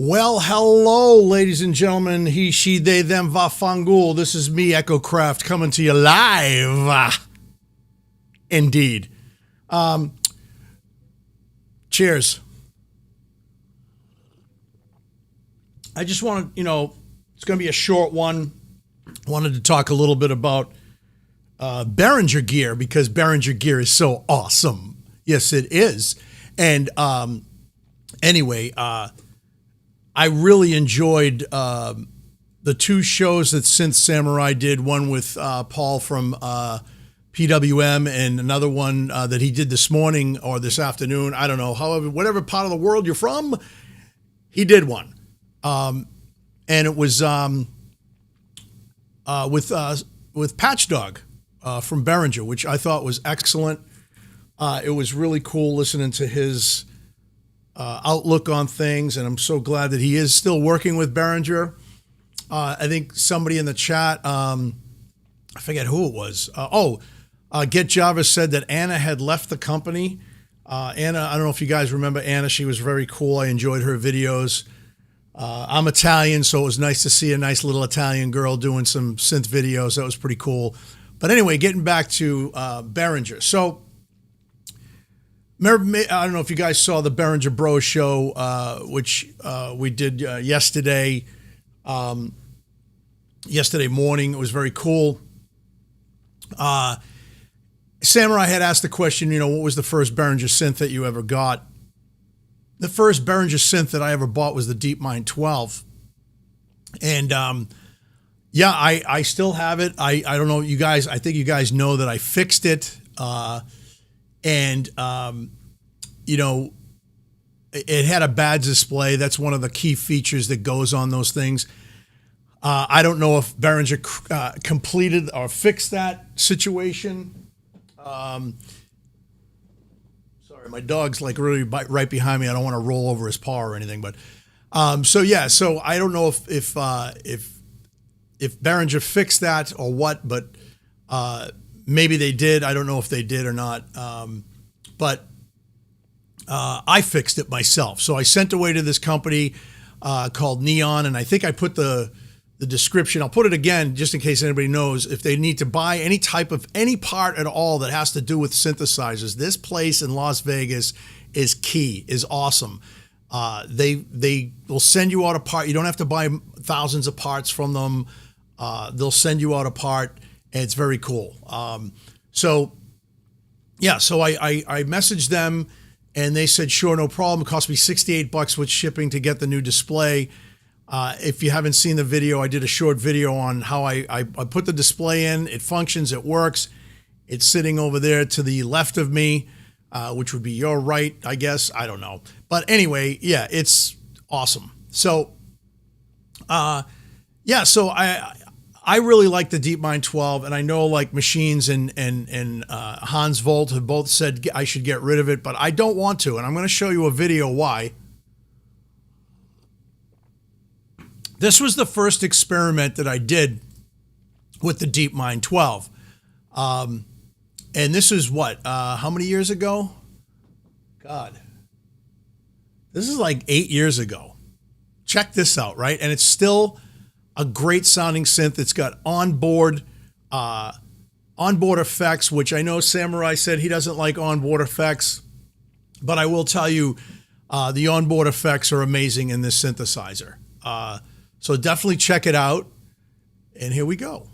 Well, hello, ladies and gentlemen. He, she, they, them, va, fangul. This is me, Echo Craft, coming to you live. Indeed. Cheers. I just want to, it's going to be a short one. Wanted to talk a little bit about Behringer gear because Behringer gear is so awesome. Yes, it is. And anyway, I really enjoyed the two shows that Synth Samurai did, one with Paul from PWM and another one that he did this morning or this afternoon. I don't know. However, whatever part of the world you're from, he did one. And it was with Patchdog from Behringer, which I thought was excellent. It was really cool listening to his outlook on things, and I'm so glad that he is still working with Behringer. I think somebody in the chat, I forget who it was. Get Jarvis said that Anna had left the company. Anna, I don't know if you guys remember Anna. She was very cool. I enjoyed her videos. I'm Italian, so it was nice to see a nice little Italian girl doing some synth videos. That was pretty cool. But anyway, getting back to Behringer. So, I don't know if you guys saw the Behringer Bros show, which we did yesterday. Yesterday morning, it was very cool. Samurai had asked the question, what was the first Behringer synth that you ever got? The first Behringer synth that I ever bought was the DeepMind 12. And I still have it. I don't know, you guys, I think you guys know that I fixed it. It had a bad display. That's one of the key features that goes on those things. I don't know if Behringer completed or fixed that situation. Sorry, my dog's like really right behind me. I don't want to roll over his paw or anything, but so I don't know if Behringer fixed that or what, but maybe they did. I don't know if they did or not. But I fixed it myself. So I sent away to this company called Neon, and I think I put the description. I'll put it again just in case anybody knows. If they need to buy any part at all that has to do with synthesizers, this place in Las Vegas is key, is awesome. They will send you out a part. You don't have to buy thousands of parts from them. They'll send you out a part, and it's very cool. So I messaged them, and they said, sure, no problem. It cost me $68 with shipping to get the new display. If you haven't seen the video, I did a short video on how I put the display in. It functions, it works. It's sitting over there to the left of me, which would be your right, I guess. I don't know. But anyway, yeah, it's awesome. So, so I really like the DeepMind 12, and I know like Machines and Hans Volt have both said I should get rid of it, but I don't want to, and I'm going to show you a video why. This was the first experiment that I did with the DeepMind 12. And this is what, how many years ago? God. This is like 8 years ago. Check this out, right? And it's still a great sounding synth. It's got onboard effects, which I know Samurai said he doesn't like onboard effects, but I will tell you the onboard effects are amazing in this synthesizer. So definitely check it out. And here we go.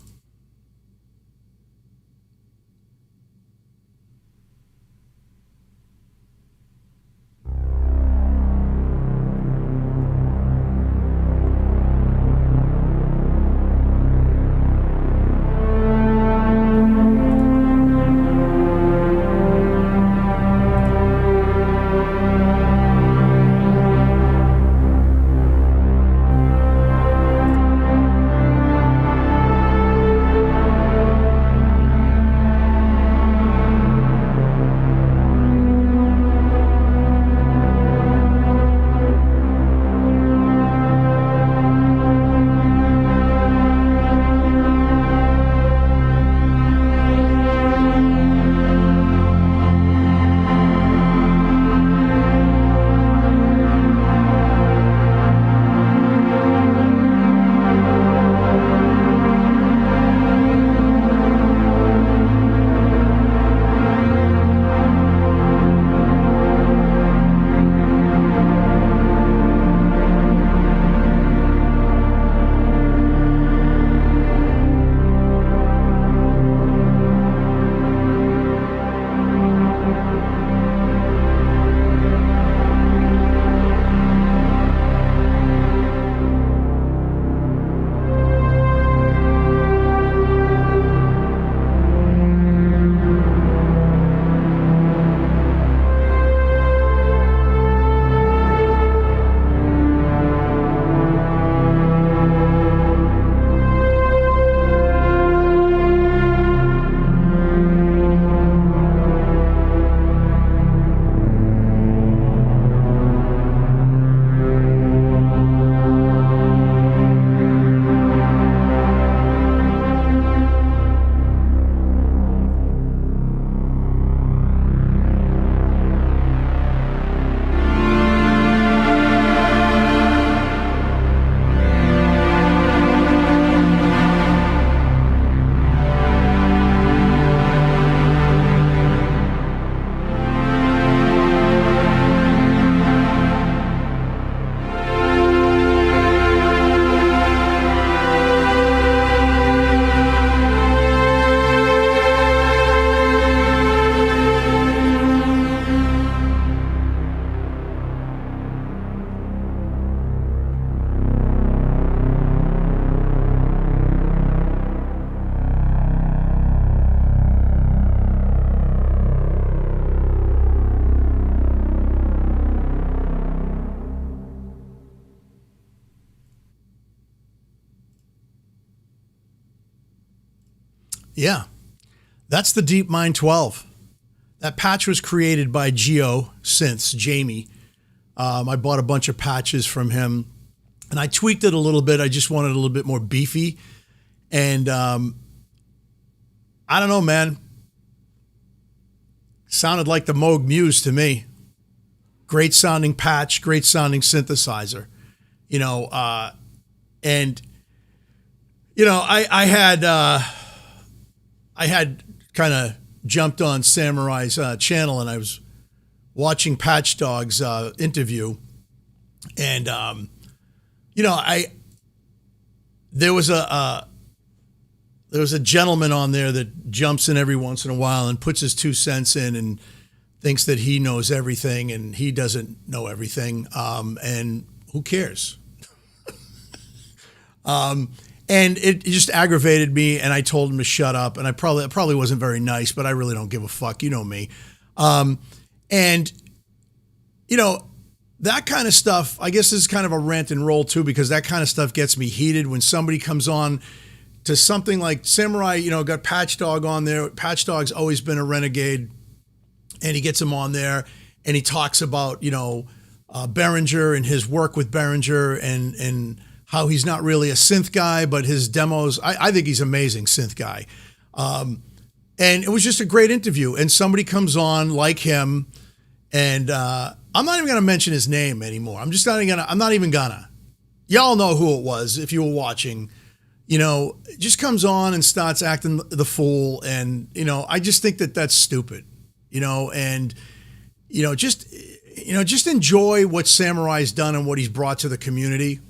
Yeah. That's the Deep Mind 12. That patch was created by Geo Synths, Jamie. I bought a bunch of patches from him, and I tweaked it a little bit. I just wanted a little bit more beefy. And I don't know, man. Sounded like the Moog Muse to me. Great sounding patch, great sounding synthesizer. You know, and you know, I had kind of jumped on Samurai's channel, and I was watching Patch Dog's interview, and you know, there was a gentleman on there that jumps in every once in a while and puts his 2 cents in and thinks that he knows everything, and he doesn't know everything, and who cares? And it just aggravated me, and I told him to shut up, and I probably wasn't very nice, but I really don't give a fuck. You know me. And, you know, that kind of stuff, I guess this is kind of a rant and roll too, because that kind of stuff gets me heated when somebody comes on to something like Samurai, you know, got Patch Dog on there. Patch Dog's always been a renegade, and he gets him on there, and he talks about, you know, Behringer and his work with Behringer, and how he's not really a synth guy, but his demos, I think he's an amazing synth guy. And it was just a great interview. And somebody comes on like him, and I'm not even going to mention his name anymore. I'm not even gonna. Y'all know who it was if you were watching. You know, just comes on and starts acting the fool. And, you know, I just think that that's stupid, you know, and, you know, just enjoy what Samurai's done and what he's brought to the community.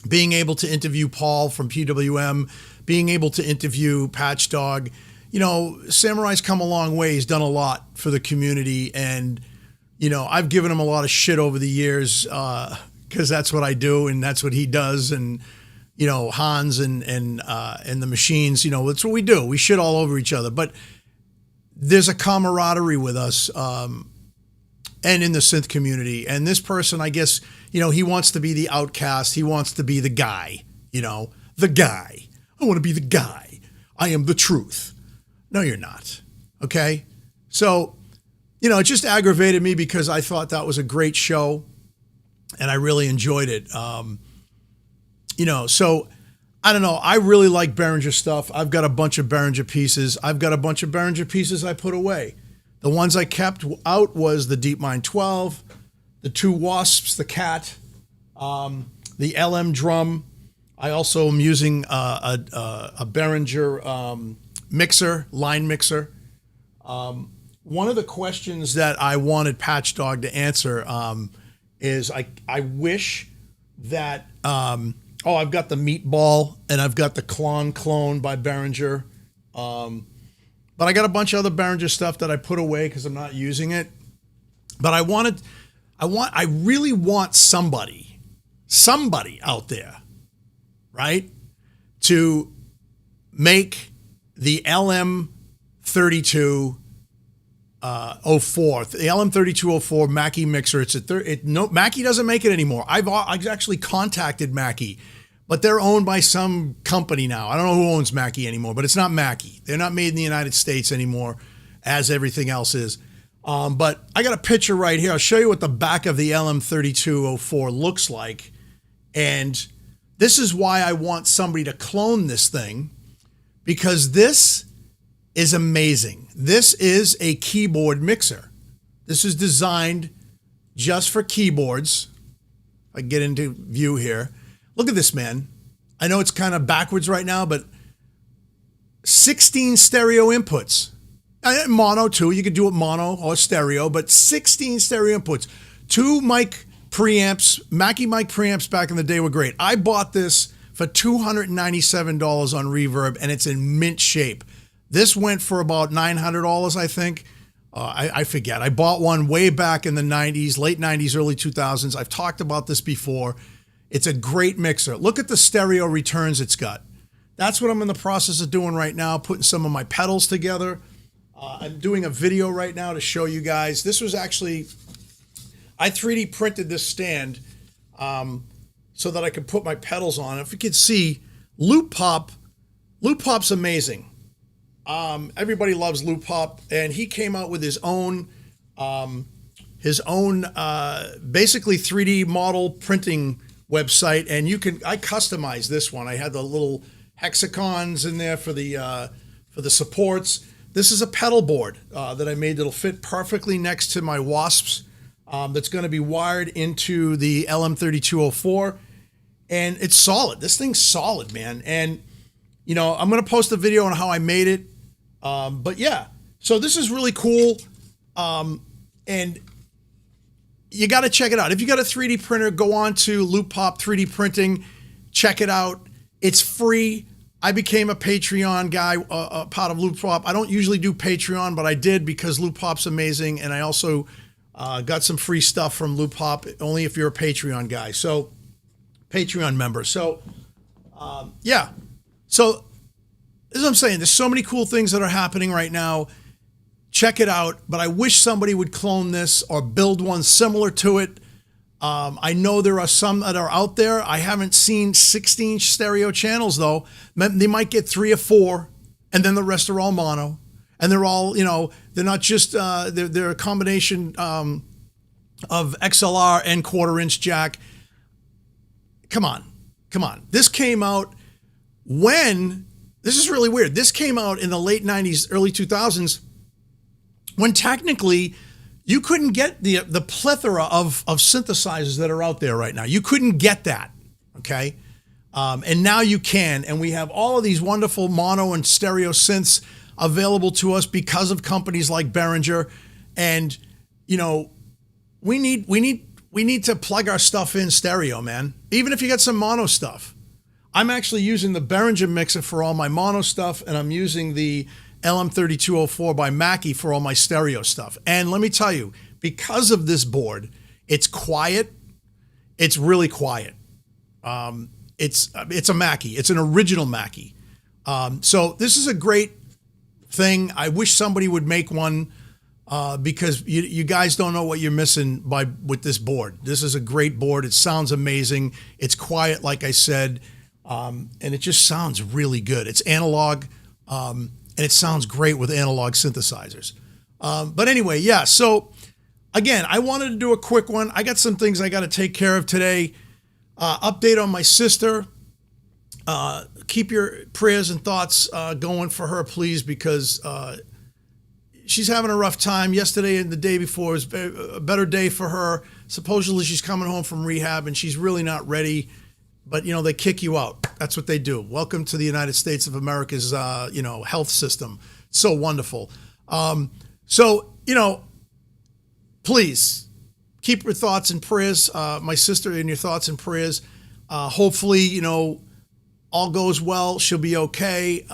Being able to interview Paul from PWM, being able to interview Patch Dog, you know, Samurai's come a long way. He's done a lot for the community, and, you know, I've given him a lot of shit over the years, because that's what I do, and that's what he does, and, you know, Hans and the machines, you know, that's what we do. We shit all over each other, but there's a camaraderie with us, and in the synth community. And this person, I guess, you know, he wants to be the outcast. He wants to be the guy, you know, the guy. I want to be the guy. I am the truth. No, you're not. Okay. So, you know, it just aggravated me because I thought that was a great show and I really enjoyed it. You know, so I don't know. I really like Behringer stuff. I've got a bunch of Behringer pieces. I've got a bunch of Behringer pieces I put away. The ones I kept out was the Deep Mind 12, the 2 Wasps, the Cat, the LM drum. I also am using a Behringer mixer, line mixer. One of the questions that I wanted Patch Dog to answer is I wish that, I've got the Meatball and I've got the Clone by Behringer. But I got a bunch of other Behringer stuff that I put away because I'm not using it. But I really want somebody out there, right, to make the LM3204, the LM3204 Mackie mixer. Mackie doesn't make it anymore. I've actually contacted Mackie, but they're owned by some company now. I don't know who owns Mackie anymore, but it's not Mackie. They're not made in the United States anymore, as everything else is. But I got a picture right here. I'll show you what the back of the LM3204 looks like. And this is why I want somebody to clone this thing, because this is amazing. This is a keyboard mixer. This is designed just for keyboards. I get into view here. Look at this, man. I know it's kind of backwards right now, but 16 stereo inputs. Mono too. You could do it mono or stereo, but 16 stereo inputs. 2 mic preamps. Mackie mic preamps back in the day were great. I bought this for $297 on Reverb, and it's in mint shape. This went for about $900, I think. I forget. I bought one way back in the 90s, late 90s, early 2000s. I've talked about this before. It's a great mixer. Look at the stereo returns it's got. That's what I'm in the process of doing right now, putting some of my pedals together. I'm doing a video right now to show you guys. This was actually, I 3D printed this stand so that I could put my pedals on. If you could see, Loop Pop Loop Hop's amazing. Everybody loves Loop Hop, and he came out with his own basically 3D model printing website, and I customized this one. I had the little hexagons in there for the supports. This is a pedal board that I made that'll fit perfectly next to my Wasps. That's going to be wired into the LM3204, and it's solid. This thing's solid, man. And I'm going to post a video on how I made it. But yeah, so this is really cool. And you got to check it out. If you got a 3D printer, go on to Loop Hop 3D Printing, check it out. It's free. I became a Patreon guy, part of Loop Hop. I don't usually do Patreon, but I did because Loop Hop's amazing. And I also got some free stuff from Loop Hop, only if you're a Patreon guy. So, Patreon member. So, yeah. So, as I'm saying, there's so many cool things that are happening right now. Check it out. But I wish somebody would clone this or build one similar to it. I know there are some that are out there. I haven't seen 16 stereo channels, though. They might get 3 or 4, and then the rest are all mono. And they're all, they're not just, they're a combination of XLR and 1/4-inch jack. Come on. This came out this is really weird. This came out in the late 90s, early 2000s, when technically you couldn't get the plethora of synthesizers that are out there right now. You couldn't get that, okay? And now you can, and we have all of these wonderful mono and stereo synths available to us because of companies like Behringer. And, we need to plug our stuff in stereo, man. Even if you got some mono stuff. I'm actually using the Behringer mixer for all my mono stuff, and I'm using the LM3204 by Mackie for all my stereo stuff. And let me tell you, because of this board, it's quiet. It's really quiet. It's a Mackie. It's an original Mackie. So this is a great thing. I wish somebody would make one because you guys don't know what you're missing with this board. This is a great board. It sounds amazing. It's quiet, like I said, and it just sounds really good. It's analog. And it sounds great with analog synthesizers. But anyway, yeah, so again, I wanted to do a quick one. I got some things I got to take care of today. Update on my sister. Keep your prayers and thoughts going for her, please, because she's having a rough time. Yesterday and the day before was a better day for her. Supposedly she's coming home from rehab and she's really not ready. But, they kick you out. That's what they do. Welcome to the United States of America's, health system. So wonderful. Please keep your thoughts and prayers, my sister, in your thoughts and prayers. Hopefully, all goes well. She'll be okay.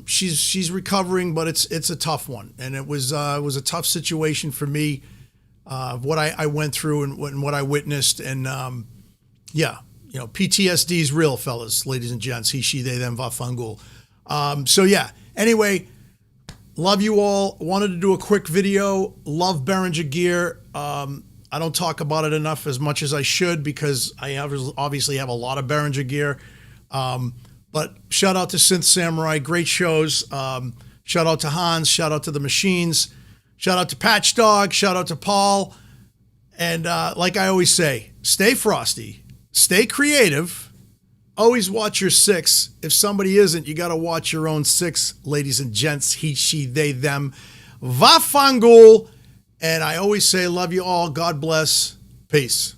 She's recovering, but it's a tough one. And it was a tough situation for me, what I went through and what I witnessed. And, yeah. PTSD is real, fellas, ladies and gents. He, she, they, them, vafangul. So yeah. Anyway, love you all. Wanted to do a quick video. Love Behringer gear. I don't talk about it enough as much as I should because I obviously have a lot of Behringer gear. But shout out to Synth Samurai. Great shows. Shout out to Hans. Shout out to the Machines. Shout out to Patch Dog. Shout out to Paul. And like I always say, stay frosty. Stay creative. Always watch your 6. If somebody isn't, you got to watch your own 6, ladies and gents. He, she, they, them. Vafangul. And I always say, love you all. God bless. Peace.